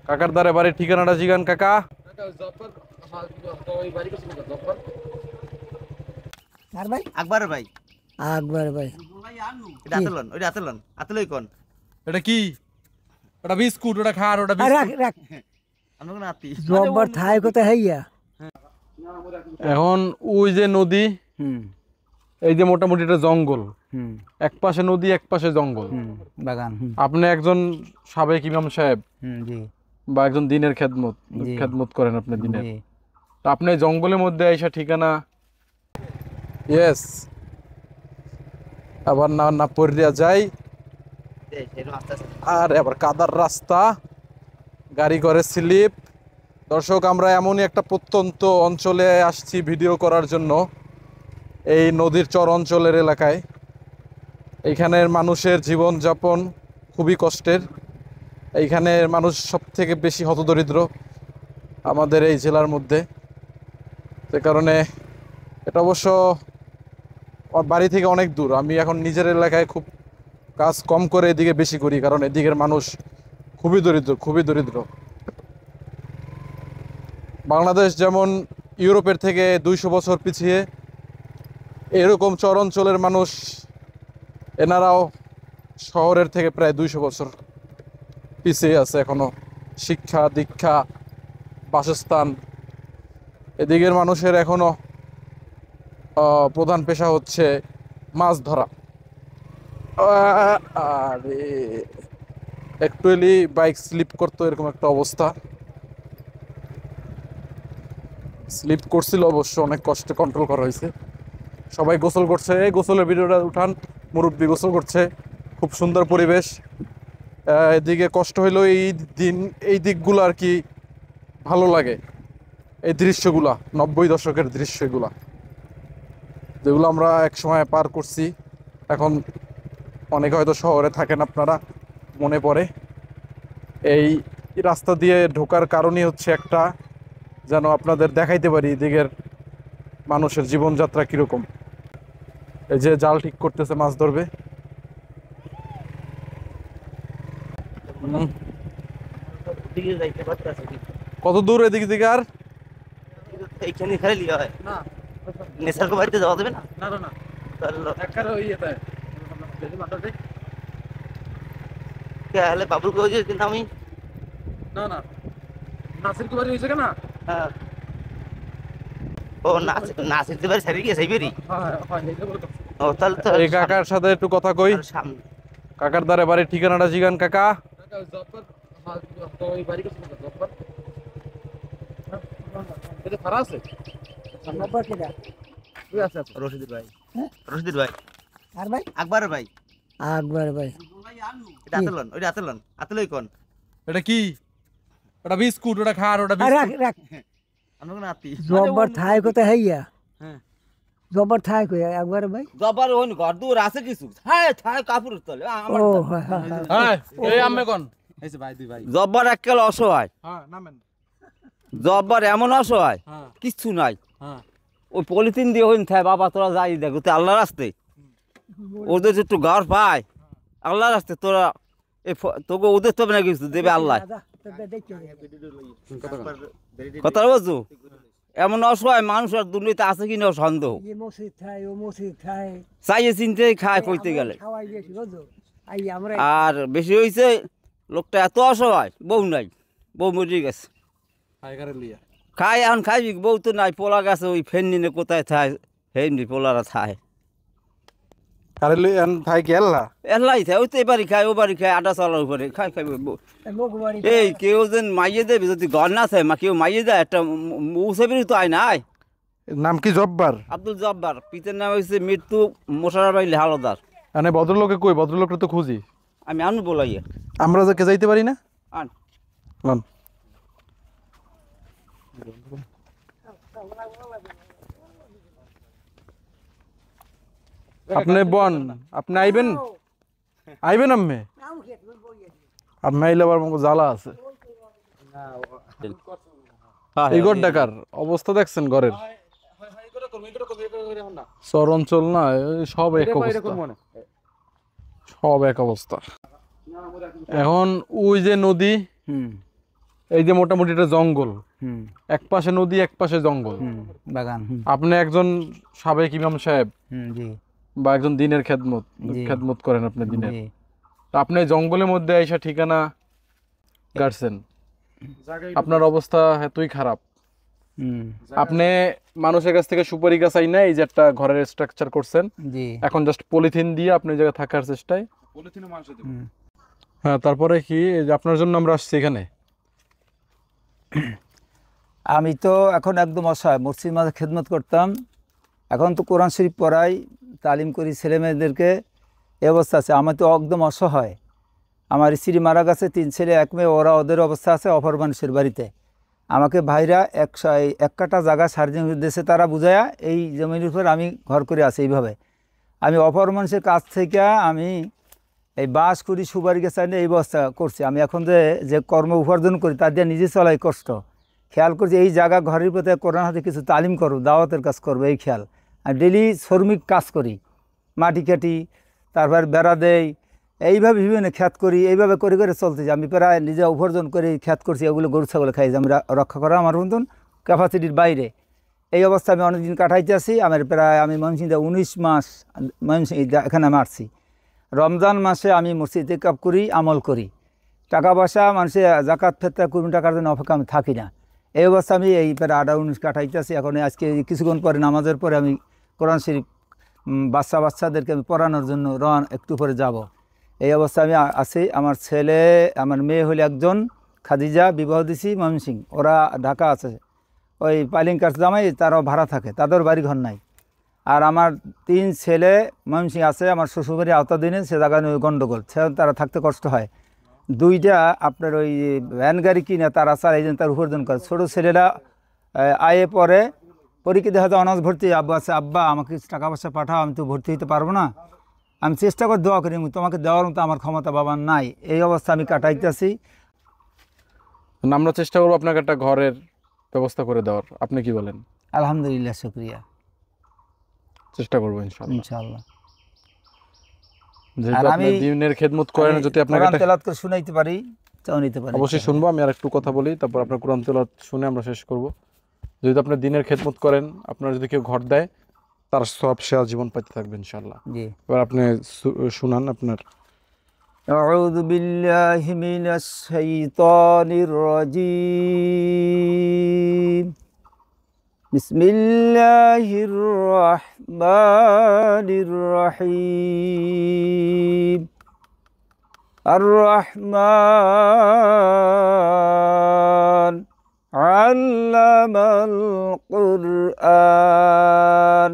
কাকার দ্বারে বাড়ির ঠিকানাটা জিগান কাকা। আর ভাই আকবর ভাই আকবর ভাই এটা আতলন ওইটা আতলন আতলই কোন এটা কি? ওটা বিস্কুট, ওটা খার, ওটা রাখ বিস্কুট। রাখ আমরা কোন আতি জব্বর থাই কোথায় হইয়া এখন ওই যে নদী, হুম এই যে মোটামুটি এটা জঙ্গল, হুম এক পাশে নদী এক পাশে জঙ্গল। বাগান আপনি একজন সাবেক ইমাম সাহেব জি বা একজন দিনের খেদমত জি। খেদমত করেন আপনি দিনের, জি তো আপনি এই জঙ্গলের মধ্যে আইসা ঠিকানা ইয়েস আবার না না পড়িয়া যাই। আর আবার কাদার রাস্তা, গাড়ি করে স্লিপ। দর্শক, আমরা এমনই একটা প্রত্যন্ত অঞ্চলে আসছি ভিডিও করার জন্য, এই নদীর চর অঞ্চলের এলাকায়। এইখানের মানুষের জীবনযাপন খুবই কষ্টের। এইখানের মানুষ সব থেকে বেশি হতদরিদ্র আমাদের এই জেলার মধ্যে। সে কারণে এটা অবশ্য ওর বাড়ি থেকে অনেক দূর। আমি এখন নিজের এলাকায় খুব কাজ কম করে এদিকে বেশি করি, কারণ এদিকের মানুষ খুবই দরিদ্র, খুবই দরিদ্র। বাংলাদেশ যেমন ইউরোপের থেকে 200 বছর পিছিয়ে, এরকম চর অঞ্চলের মানুষ এনারাও শহরের থেকে প্রায় 200 বছর পিছিয়ে আছে এখনো। শিক্ষা দীক্ষা বাসস্থান, এদিকের মানুষের এখনো প্রধান পেশা হচ্ছে মাছ ধরা। আরে একটু এলি বাইক স্লিপ করতো, এরকম একটা অবস্থা। স্লিপ করছিল অবশ্য, অনেক কষ্টে কন্ট্রোল করা হয়েছে। সবাই গোসল করছে, এই গোসলের ভিডিওটা উঠান। মুরব্বী গোসল করছে, খুব সুন্দর পরিবেশ। এদিকে কষ্ট হইলো এই দিকগুলো আর কি ভালো লাগে, এই দৃশ্যগুলা 90 দশকের দৃশ্যগুলা যেগুলো আমরা এক সময় পার করছি। এখন অনেকে হয়তো শহরে থাকেন, আপনারা মনে পড়ে। এই রাস্তা দিয়ে ঢোকার কারণই হচ্ছে একটা, যেন আপনাদের দেখাইতে পারি এদিকের মানুষের জীবনযাত্রা কিরকম। এই যে জাল ঠিক করতেছে, মাছ ধরবে। কত দূর এদিক থেকে? আর এইখানে খালি হয় না, নেশার কো বাড়িতে যাওয়া দেবে না। না না না, কে হলে বাবুল কো যে কিন্তু আমি না না, নাসির কুমারী হয়েছে কেনা? হ্যাঁ ও নাসির বাড়ি সারি গিয়ে সেই বেরি ও তাহলে তো এই কাকার সাথে একটু কথা কই। সামনে কাকার দ্বারে বাড়ির ঠিকানাটা জিগান কাকা। জব্বর কেডা রশিদুর ভাই হ্যাঁ? রশিদুর ভাই আর ভাই আকবর ভাই আকবর ভাই এটা আতলন ওইটা আতলন আতলই কোন এটা কি? ওটা বিস্কুট, ওটা খার, ওটা রাখ বিস্কুট। রাখ আমরা কোন আতি জব্বর থাই কোথায় হইয়া হ্যাঁ জব্বর থাই কই আকবর ভাই জবার ওন ঘর দূর আছে কিছু হ্যাঁ থায় কাপড় তলে ও আমার হয় হয় হয়। হ্যাঁ, এই আম্মে কোন? জব্বার এককাল অসহায় হ্যাঁ নামেন। জব্বার এমন অসহায় হ্যাঁ কিচ্ছু নাই হ্যাঁ। ওই পলিথিন দিয়ে হইন থায় বাবা তোরা যাই দেখো তো আল্লাহর রাস্তে ওদের যে একটু ঘর পায় আল্লাহর রাস্তে তোরা তোকে ওদের তবে না কিছু দেবে আল্লাহ দাদা, তোদের দেখি। কথা বলছো এমন অসহায় মানুষ আর দুর্নীতি আছে কিনা সন্দেহ এই মসজিদ থাই ও মসজিদ থাই চাইয়ে চিনতে খায় কইতে গেলে খাওয়াই বেশি বুঝো আই আমরা আর বেশি হয়েছে লোকটা এত অসহায় বউ নাই বউ মরে গেছে খায় এখন খাইবি বউ তো নাই পোলা গেছে ওই ফেন নিনে কোথায় থায় হেমনি পোলারা থায় আরে লই আন ভাই গেলা। এলাই থায় ওই তো এবারই খায় ও বাড়ি খায় আটা চালার উপরে খাই খাই লোকবাড়ি এই কেউ যেন মাইয়ে দেবে যদি ঘর না থাকে মা কেউ মাইয়ে দেয় একটা মুসাফির তো আয় নাই নাম কি? জব্বার। আব্দুল জব্বার পিতার নাম হচ্ছে মৃত্যু মোশাররফ আলী হাওলাদার মানে ভদ্রলোকে কই? ভদ্রলোকটা তো খুঁজি। আমি আনু বলাইয়া আমরা যে যাইতে পারি না। আন লন। আপনি বন, আপনি আইবেন? আইবেন আম্মে? আম্মে আইলে আবার মঙ্গো জ্বালা আছে। এই ঘর ডাকার অবস্থা দেখছেন ঘরের? চর অঞ্চল না, এই সব এক অবস্থা, সব এক অবস্থা। এখন ওই যে নদী, হুম এই যে মোটামুটি এটা জঙ্গল, হুম এক পাশে নদী এক পাশে জঙ্গল। হুম বাগান। হুম আপনি একজন সাবেক ইমাম সাহেব হুম জি বা একজন দিনের জি খেদমত করেন আপনি দিনের, জি তো আপনি এই জঙ্গলের মধ্যে এসে ঠিকানা গাড়ছেন, আপনার অবস্থা এতই খারাপ। হুম আপনি মানুষের কাছ থেকে সুপারি গাছ আই না এই যে একটা ঘরের স্ট্রাকচার করছেন, জি এখন জাস্ট পলিথিন দিয়ে আপনি এই জায়গায় থাকার চেষ্টায়। হুম। হ্যাঁ, তারপরে কি এই যে আপনার জন্য আমরা আসছি এখানে। আমি তো এখন একদম অসহায়, মসজিদ মাঝে খেদমত করতাম, এখন তো কোরআন শরীফ পড়াই, তালিম করি ছেলে মেয়েদেরকে, এই অবস্থা আছে। আমি তো একদম অসহায়। আমার স্ত্রী মারা গেছে, 3 ছেলে 1 মেয়ে, ওরা ওদের অবস্থা আছে অপর মানুষের বাড়িতে। আমাকে ভাইরা এক কাটা জায়গা সার্জিং দেশে তারা বুঝায়া এই জমির উপর আমি ঘর করে আছি। এইভাবে আমি অপর মানুষের কাছ থেকে আমি এই বাস করি, সুপারি গাছ আনি, এই ব্যবস্থা করছি। আমি এখন যে কর্ম উপার্জন করি তার দিয়ে নিজে চলাই কষ্ট। খেয়াল করছি এই জায়গা ঘরের প্রতি কোরআন হাতে কিছু তালিম করবো, দাওয়াতের কাজ করবো, এই খেয়াল। আর ডেলি শ্রমিক কাজ করি, মাটি কাটি, তারপর বেড়া দেই, এইভাবে বিভিন্ন খ্যাত করি, এইভাবে করে করে চলতেছি। আমি প্রায় নিজে উপার্জন করে খ্যাত করছি, এগুলো গরু ছাগল খাই, আমি রক্ষা করা আমার মতন ক্যাপাসিটির বাইরে। এই অবস্থা আমি অনেকদিন কাটাইতে আসি। আমার প্রায় আমি ময়মনসিংহে 19 মাস এখানে আমি আসছি। রমজান মাসে আমি মসজিদে ইতিকাফ করি, আমল করি, টাকা পয়সা মানুষে জাকাত ফেতরা কোন টাকার জন্য অপেক্ষা আমি থাকি না। এই অবস্থা আমি এই প্রায় 18-19 কাটাইতে আসি। এখন আজকে কিছুক্ষণ পরে নামাজের পরে আমি কোরআন শরীফ বাচ্চাদেরকে আমি পড়ানোর জন্য একটু পরে যাব। এই অবস্থা আমি আছি। আমার ছেলে আমার মেয়ে হলে একজন খাদিজা, বিবাহ দিছি ময়মনসিংহ, ওরা ঢাকা আছে, ওই পাইলিং কাজ জামাই, তারাও ভাড়া থাকে, তাদের বাড়ি ঘর নাই। আর আমার 3 ছেলে ময়মনসিংহ আছে, আমার শ্বশুরবাড়ি আওতাধীনে, সে জায়গায় ওই গণ্ডগোল, তারা থাকতে কষ্ট হয়। 2টা আপনার ওই ভ্যান গাড়ি কিনে তারা চালায়, তার উপার্জন করে। ছোটো ছেলেরা আয়ে পরে পরীক্ষা দেখা যায় অনার্স ভর্তি, আব্বা আছে, আব্বা আমাকে কিছু টাকা পয়সা পাঠাও, আমি তো ভর্তি হতে পারবো না, আমি চেষ্টা করে দোয়া করি, তোমাকে দেওয়ার মতো আমার ক্ষমতা বাবার নাই। এই অবস্থা আমি কাটাইতেছি। আমরা চেষ্টা করবো আপনাকে একটা ঘরের ব্যবস্থা করে দেওয়ার, আপনি কি বলেন? আলহামদুলিল্লাহ, শুকরিয়া, চেষ্টা করবো ইনশাআল্লাহ। ইনশাআল্লাহ। যেহেতু আপনি দিনের খেদমত করেন, যদি আপনাকে কোরআন তেলাওয়াত করে শুনাইতে পারি, তাও নিতে পারি। অবশ্যই শুনবো। আমি আর একটু কথা বলি, তারপর আপনার কোরআন তেলাওয়াত শুনে আমরা শেষ করব। যদি আপনি দিনের খেদমত করেন, আপনার যদি কেউ ঘর দেয়, তার সব সে জীবন পাইতে থাকবে ইনশাআল্লাহ। জি। এবার আপনি শুনান আপনার। আউযু বিল্লাহি মিনাশ শাইতানির রাজীম। বিসমিল্লাহির রহমানির রহিম। আর-রহমান আল্লামাল কুরআন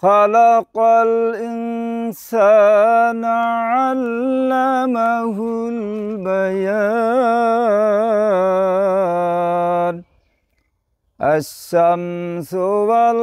খালাকাল ইনসানা আল্লামাহুল বায়ান। আশ-শামসু ওয়াল